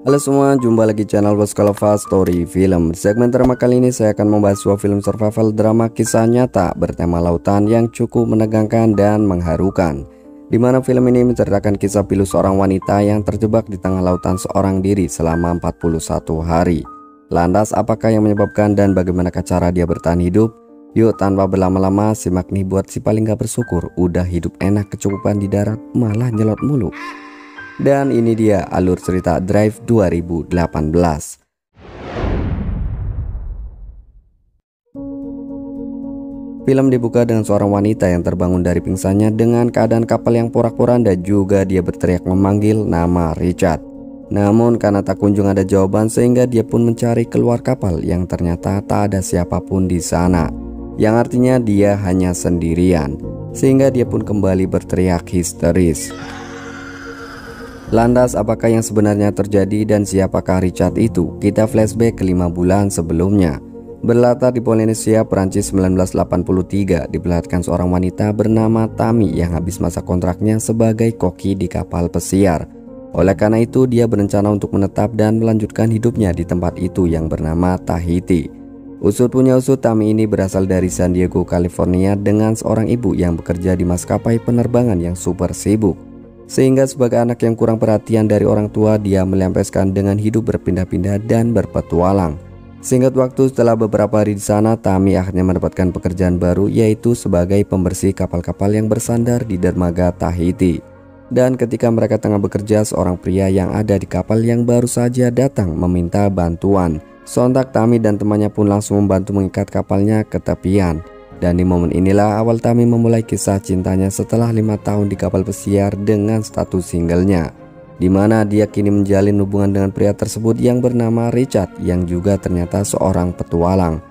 Halo semua, jumpa lagi channel Boskalova Story Film. Di segmen drama kali ini saya akan membahas sebuah film survival drama kisah nyata bertema lautan yang cukup menegangkan dan mengharukan, di mana film ini menceritakan kisah pilu seorang wanita yang terjebak di tengah lautan seorang diri selama 41 hari. Lantas apakah yang menyebabkan dan bagaimanakah cara dia bertahan hidup? Yuk tanpa berlama-lama simak nih buat si paling gak bersyukur, udah hidup enak kecukupan di darat malah nyelot mulu. Dan ini dia alur cerita Drive 2018. Film dibuka dengan seorang wanita yang terbangun dari pingsannya dengan keadaan kapal yang porak-poranda, juga dia berteriak memanggil nama Richard. Namun karena tak kunjung ada jawaban sehingga dia pun mencari keluar kapal yang ternyata tak ada siapapun di sana, yang artinya dia hanya sendirian, sehingga dia pun kembali berteriak histeris. Lantas apakah yang sebenarnya terjadi dan siapakah Richard itu? Kita flashback ke 5 bulan sebelumnya. Berlatar di Polinesia, Perancis 1983, diperlihatkan seorang wanita bernama Tammy yang habis masa kontraknya sebagai koki di kapal pesiar. Oleh karena itu dia berencana untuk menetap dan melanjutkan hidupnya di tempat itu yang bernama Tahiti. Usut punya usut, Tammy ini berasal dari San Diego, California dengan seorang ibu yang bekerja di maskapai penerbangan yang super sibuk. Sehingga sebagai anak yang kurang perhatian dari orang tua, dia melampiaskan dengan hidup berpindah-pindah dan berpetualang. Singkat waktu, setelah beberapa hari di sana, Tammy akhirnya mendapatkan pekerjaan baru, yaitu sebagai pembersih kapal-kapal yang bersandar di dermaga Tahiti. Dan ketika mereka tengah bekerja, seorang pria yang ada di kapal yang baru saja datang meminta bantuan. Sontak Tammy dan temannya pun langsung membantu mengikat kapalnya ke tepian. Dan di momen inilah awal Tammy memulai kisah cintanya setelah 5 tahun di kapal pesiar dengan status singlenya, di mana dia kini menjalin hubungan dengan pria tersebut yang bernama Richard yang juga ternyata seorang petualang.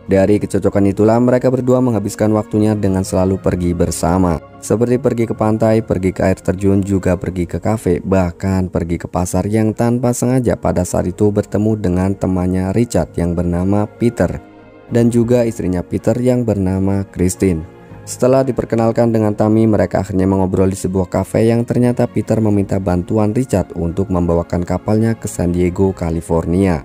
Dari kecocokan itulah mereka berdua menghabiskan waktunya dengan selalu pergi bersama, seperti pergi ke pantai, pergi ke air terjun, juga pergi ke kafe, bahkan pergi ke pasar, yang tanpa sengaja pada saat itu bertemu dengan temannya Richard yang bernama Peter dan juga istrinya Peter yang bernama Christine. Setelah diperkenalkan dengan Tammy, mereka akhirnya mengobrol di sebuah kafe yang ternyata Peter meminta bantuan Richard untuk membawakan kapalnya ke San Diego, California.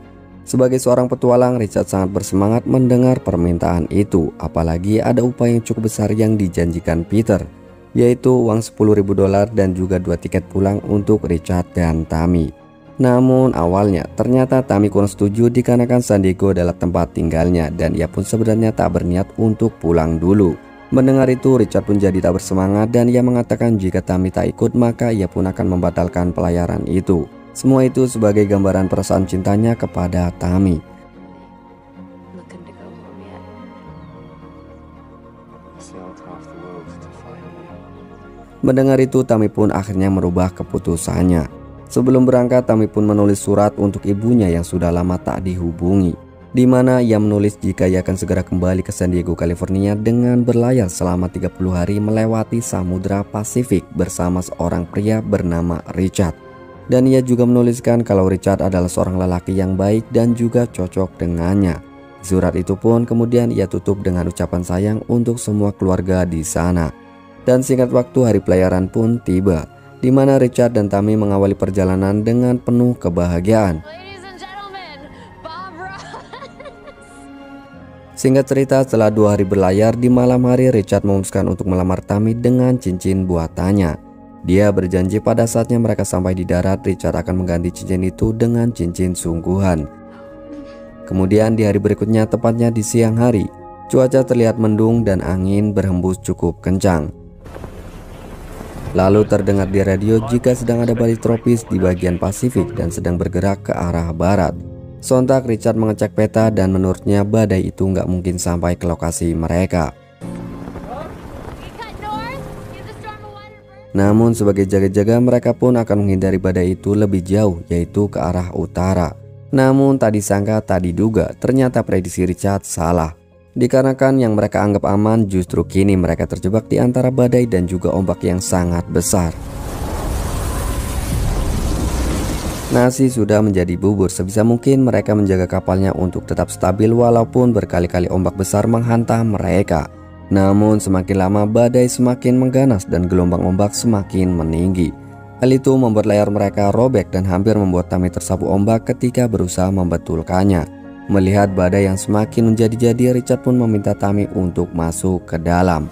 Sebagai seorang petualang, Richard sangat bersemangat mendengar permintaan itu, apalagi ada upaya yang cukup besar yang dijanjikan Peter, yaitu uang $10.000 dan juga 2 tiket pulang untuk Richard dan Tammy. Namun awalnya ternyata Tammy kurang setuju dikarenakan San Diego adalah tempat tinggalnya dan ia pun sebenarnya tak berniat untuk pulang dulu. Mendengar itu, Richard pun jadi tak bersemangat dan ia mengatakan jika Tammy tak ikut maka ia pun akan membatalkan pelayaran itu. Semua itu sebagai gambaran perasaan cintanya kepada Tammy. Mendengar itu, Tammy pun akhirnya merubah keputusannya. Sebelum berangkat, Tammy pun menulis surat untuk ibunya yang sudah lama tak dihubungi, di mana ia menulis jika ia akan segera kembali ke San Diego, California dengan berlayar selama 30 hari melewati Samudra Pasifik bersama seorang pria bernama Richard. Dan ia juga menuliskan kalau Richard adalah seorang lelaki yang baik dan juga cocok dengannya. Surat itu pun kemudian ia tutup dengan ucapan sayang untuk semua keluarga di sana. Dan singkat waktu hari pelayaran pun tiba, di mana Richard dan Tammy mengawali perjalanan dengan penuh kebahagiaan. Singkat cerita, setelah 2 hari berlayar, di malam hari Richard memutuskan untuk melamar Tammy dengan cincin buatannya. Dia berjanji pada saatnya mereka sampai di darat, Richard akan mengganti cincin itu dengan cincin sungguhan. Kemudian di hari berikutnya, tepatnya di siang hari, cuaca terlihat mendung dan angin berhembus cukup kencang. Lalu terdengar di radio jika sedang ada badai tropis di bagian Pasifik dan sedang bergerak ke arah barat. Sontak Richard mengecek peta dan menurutnya badai itu nggak mungkin sampai ke lokasi mereka. Namun sebagai jaga-jaga mereka pun akan menghindari badai itu lebih jauh, yaitu ke arah utara. Namun tak disangka tak diduga ternyata prediksi Richard salah. Dikarenakan yang mereka anggap aman justru kini mereka terjebak di antara badai dan juga ombak yang sangat besar. Nasi sudah menjadi bubur, sebisa mungkin mereka menjaga kapalnya untuk tetap stabil walaupun berkali-kali ombak besar menghantam mereka. Namun semakin lama badai semakin mengganas dan gelombang ombak semakin meninggi. Hal itu membuat layar mereka robek dan hampir membuat Tami tersapu ombak ketika berusaha membetulkannya. Melihat badai yang semakin menjadi-jadi, Richard pun meminta Tami untuk masuk ke dalam.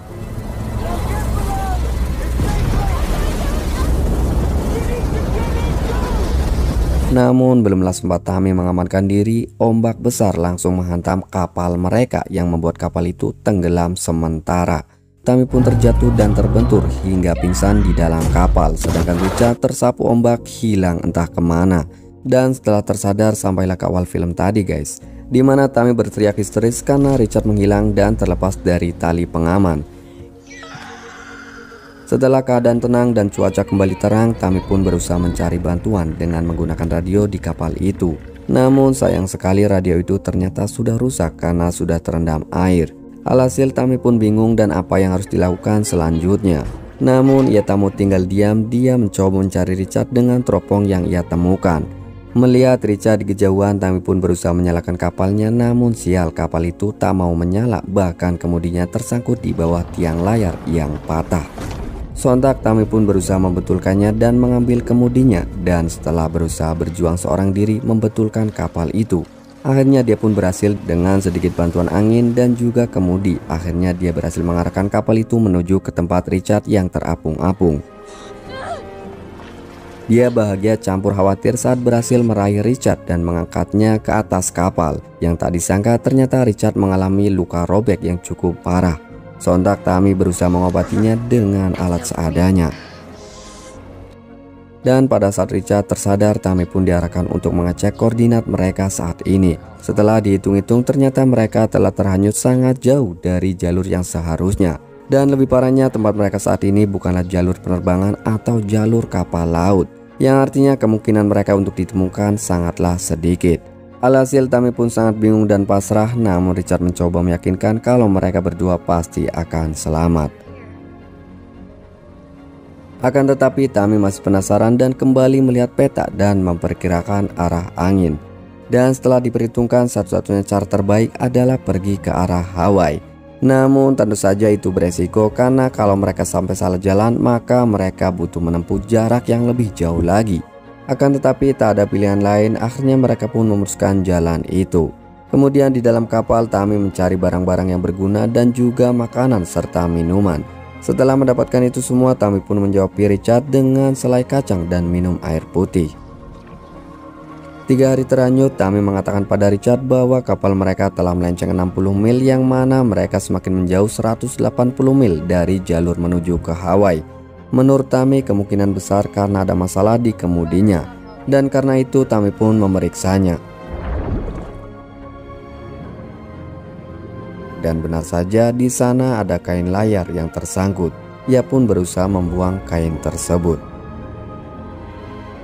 Namun belumlah sempat Tami mengamankan diri, ombak besar langsung menghantam kapal mereka yang membuat kapal itu tenggelam sementara. Tami pun terjatuh dan terbentur hingga pingsan di dalam kapal, sedangkan Richard tersapu ombak hilang entah kemana. Dan setelah tersadar sampailah ke awal film tadi guys, dimana Tami berteriak histeris karena Richard menghilang dan terlepas dari tali pengaman. Setelah keadaan tenang dan cuaca kembali terang, Tami pun berusaha mencari bantuan dengan menggunakan radio di kapal itu. Namun sayang sekali radio itu ternyata sudah rusak karena sudah terendam air. Alhasil Tami pun bingung dan apa yang harus dilakukan selanjutnya. Namun ia tak mau tinggal diam, dia mencoba mencari Richard dengan teropong yang ia temukan. Melihat Richard di kejauhan, Tami pun berusaha menyalakan kapalnya, namun sial kapal itu tak mau menyala, bahkan kemudinya tersangkut di bawah tiang layar yang patah. Sontak Tami pun berusaha membetulkannya dan mengambil kemudinya, dan setelah berusaha berjuang seorang diri membetulkan kapal itu, akhirnya dia pun berhasil dengan sedikit bantuan angin dan juga kemudi. Akhirnya dia berhasil mengarahkan kapal itu menuju ke tempat Richard yang terapung-apung. Dia bahagia campur khawatir saat berhasil meraih Richard dan mengangkatnya ke atas kapal. Yang tak disangka ternyata Richard mengalami luka robek yang cukup parah. Sontak Tami berusaha mengobatinya dengan alat seadanya. Dan pada saat Richard tersadar, Tami pun diarahkan untuk mengecek koordinat mereka saat ini. Setelah dihitung-hitung ternyata mereka telah terhanyut sangat jauh dari jalur yang seharusnya. Dan lebih parahnya tempat mereka saat ini bukanlah jalur penerbangan atau jalur kapal laut, yang artinya kemungkinan mereka untuk ditemukan sangatlah sedikit. Alhasil Tami pun sangat bingung dan pasrah, namun Richard mencoba meyakinkan kalau mereka berdua pasti akan selamat. Akan tetapi Tami masih penasaran dan kembali melihat peta dan memperkirakan arah angin. Dan setelah diperhitungkan, satu-satunya cara terbaik adalah pergi ke arah Hawaii. Namun tentu saja itu beresiko karena kalau mereka sampai salah jalan maka mereka butuh menempuh jarak yang lebih jauh lagi. Akan tetapi tak ada pilihan lain, akhirnya mereka pun memutuskan jalan itu. Kemudian di dalam kapal Tami mencari barang-barang yang berguna dan juga makanan serta minuman. Setelah mendapatkan itu semua, Tami pun menjawab Richard dengan selai kacang dan minum air putih. 3 hari terhanyut, Tami mengatakan pada Richard bahwa kapal mereka telah melenceng 60 mil yang mana mereka semakin menjauh 180 mil dari jalur menuju ke Hawaii. Menurut Tami kemungkinan besar karena ada masalah di kemudinya, dan karena itu Tami pun memeriksanya. Dan benar saja di sana ada kain layar yang tersangkut. Ia pun berusaha membuang kain tersebut.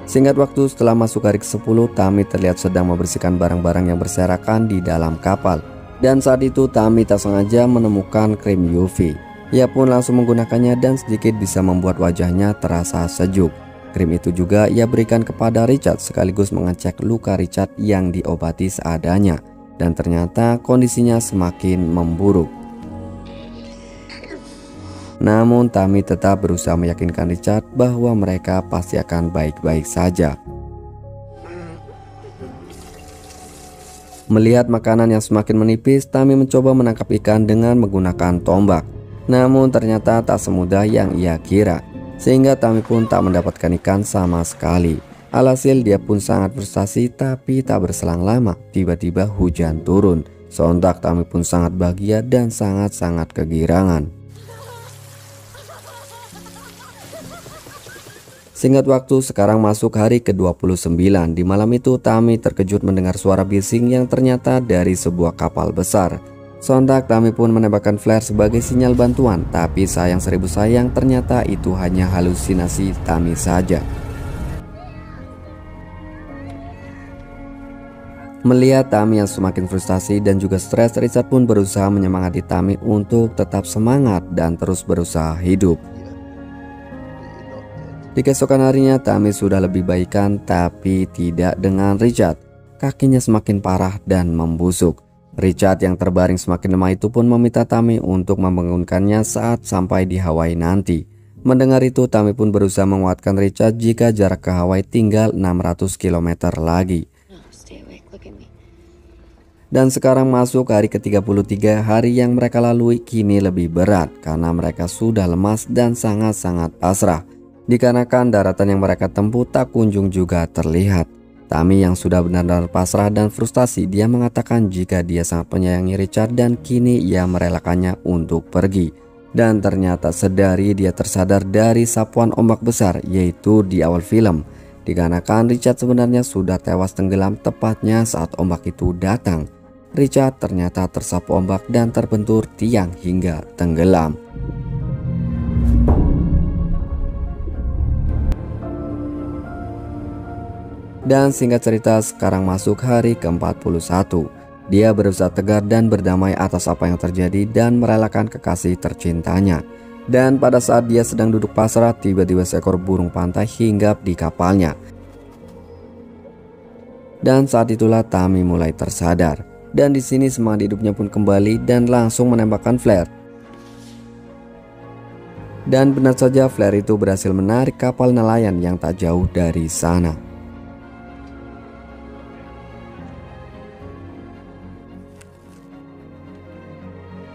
Singkat waktu setelah masuk hari ke-10, Tami terlihat sedang membersihkan barang-barang yang berserakan di dalam kapal. Dan saat itu Tami tak sengaja menemukan krim UV. Ia pun langsung menggunakannya dan sedikit bisa membuat wajahnya terasa sejuk. Krim itu juga ia berikan kepada Richard sekaligus mengecek luka Richard yang diobati seadanya. Dan ternyata kondisinya semakin memburuk. Namun Tami tetap berusaha meyakinkan Richard bahwa mereka pasti akan baik-baik saja. Melihat makanan yang semakin menipis, Tami mencoba menangkap ikan dengan menggunakan tombak. Namun ternyata tak semudah yang ia kira, sehingga Tami pun tak mendapatkan ikan sama sekali. Alhasil dia pun sangat frustasi, tapi tak berselang lama tiba-tiba hujan turun. Sontak Tami pun sangat bahagia dan sangat-sangat kegirangan. Singkat waktu sekarang masuk hari ke-29. Di malam itu Tami terkejut mendengar suara bising yang ternyata dari sebuah kapal besar. Sontak Tami pun menembakkan flare sebagai sinyal bantuan, tapi sayang seribu sayang ternyata itu hanya halusinasi Tami saja. Melihat Tami yang semakin frustasi dan juga stres, Richard pun berusaha menyemangati Tami untuk tetap semangat dan terus berusaha hidup. Di keesokan harinya Tami sudah lebih baikan, tapi tidak dengan Richard. Kakinya semakin parah dan membusuk. Richard yang terbaring semakin lemah itu pun meminta Tami untuk membangunkannya saat sampai di Hawaii nanti. Mendengar itu, Tammy pun berusaha menguatkan Richard jika jarak ke Hawaii tinggal 600 km lagi. Dan sekarang masuk hari ke-33, hari yang mereka lalui kini lebih berat karena mereka sudah lemas dan sangat-sangat pasrah. Dikarenakan daratan yang mereka tempuh tak kunjung juga terlihat. Tammy yang sudah benar-benar pasrah dan frustasi, dia mengatakan jika dia sangat menyayangi Richard dan kini ia merelakannya untuk pergi. Dan ternyata sedari dia tersadar dari sapuan ombak besar, yaitu di awal film, dikarenakan Richard sebenarnya sudah tewas tenggelam tepatnya saat ombak itu datang. Richard ternyata tersapu ombak dan terbentur tiang hingga tenggelam. Dan singkat cerita, sekarang masuk hari ke-41. Dia berusaha tegar dan berdamai atas apa yang terjadi dan merelakan kekasih tercintanya. Dan pada saat dia sedang duduk pasrah, tiba-tiba seekor burung pantai hinggap di kapalnya. Dan saat itulah Tammy mulai tersadar. Dan di sini semangat hidupnya pun kembali dan langsung menembakkan flare. Dan benar saja flare itu berhasil menarik kapal nelayan yang tak jauh dari sana.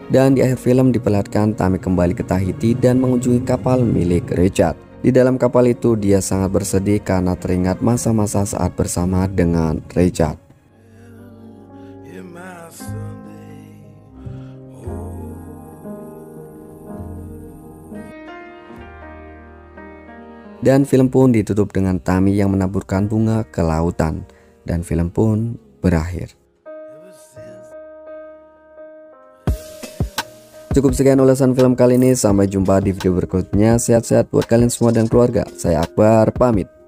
Dan di akhir film diperlihatkan Tammy kembali ke Tahiti dan mengunjungi kapal milik Richard. Di dalam kapal itu dia sangat bersedih karena teringat masa-masa saat bersama dengan Richard. Dan film pun ditutup dengan Tammy yang menaburkan bunga ke lautan. Dan film pun berakhir. Cukup sekian ulasan film kali ini. Sampai jumpa di video berikutnya. Sehat-sehat buat kalian semua dan keluarga. Saya Akbar pamit.